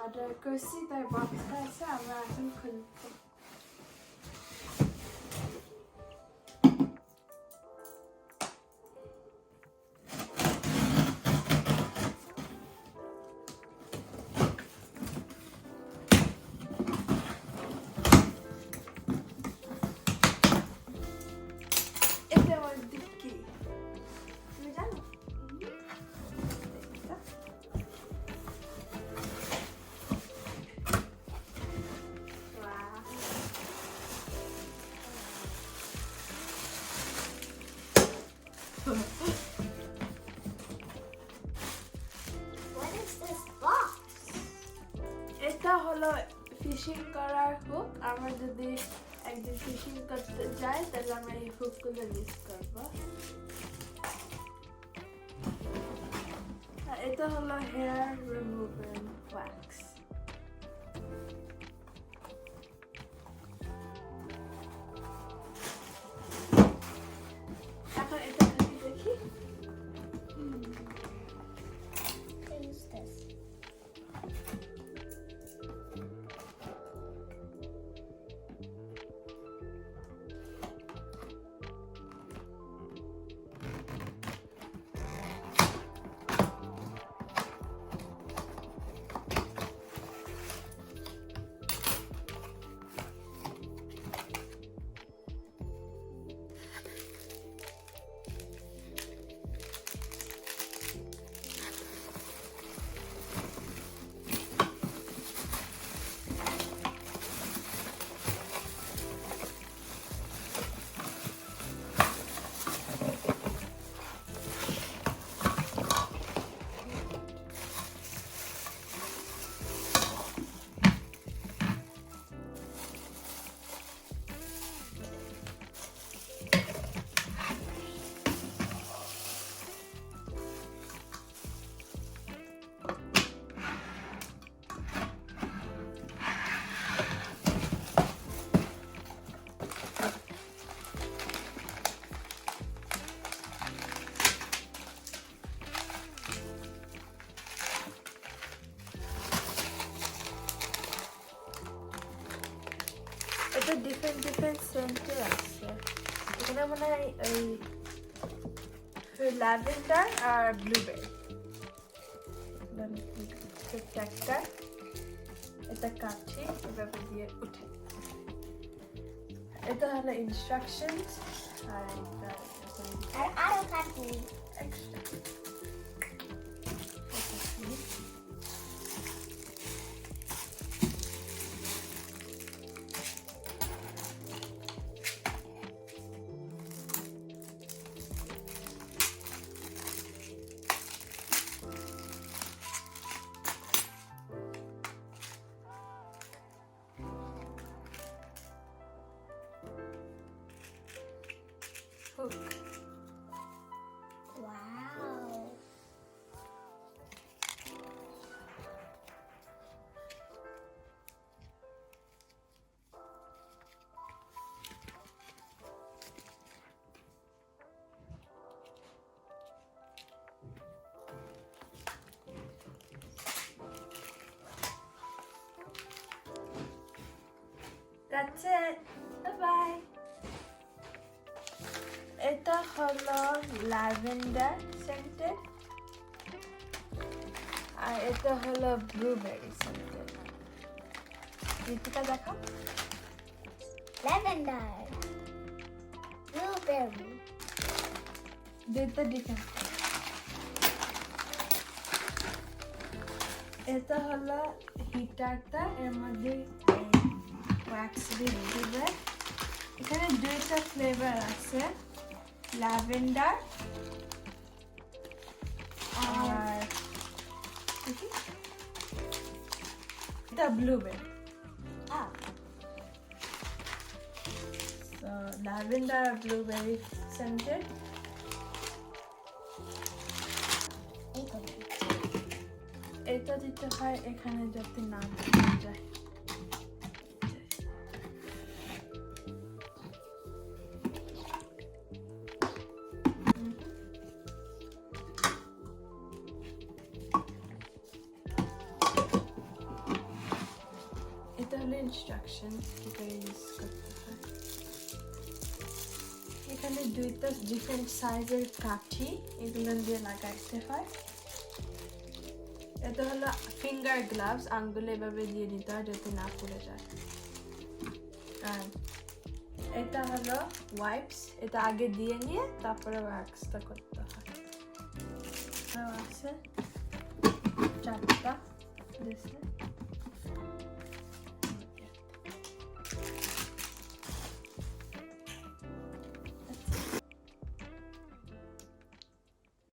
Order করছি তার বক্সটা আছে আমরা এখন খুলবো এটা আমার দিকে তুমি জানো What is this box? এটা হলো ফিশিং করার হুক আমরা যদি একদিন ফিশিং করতে যাই তাহলে আমরা এই হুকগুলো ইউজ করবো আর এটা হলো হেয়ার রিমুভার ওয়্যাক্স এখন এটা খালি দেখি What is this? এটা ডিফারেন্ট সেন্টের আছে এখানে মনে হয় এই ল্যাভেন্ডার আর ব্লুবেরি একটা এটা কাটছি এভাবে দিয়ে উঠে এটা হলো ইনস্ট্রাকশনস আর এটা I don't have to. Extra hook Wow. That's it. Bye-bye. এটা হলো ল্যাভেন্ডার সেন্টেড আর এটা হলো ব্লুবেরি সেন্টেড ঋতিকা দেখো Lavender. Blueberry. দুইটা ডিফারেন্ট এটা হলো হিটারটা এর মধ্যে ওয়্যাক্স দিবে এখানে দুইটা ফ্লেভার আছে ল্যাভেন্ডার আর এটা blueberry Oh. So lavender or blueberry scented. এটা দিতে হয় এখানে যাতে না দেখা যায় ইনস্ট্রাকশন এটা ইউজ করতে হয়। এখানে দুইটা ডিফারেন্ট সাইজের কাঠি, এগুলো দিয়ে লাগাইতে হয়। এটা হলো ফিঙ্গার গ্লাভস, আঙ্গুলে এভাবে দিয়ে দিতে হয় যাতে না পড়ে যায়। আর এটা হলো ওয়াইপস, এটা আগে দিয়ে নিয়ে তারপরে ওয়াক্সটা করতে হয়। আছে চারটা দিছে।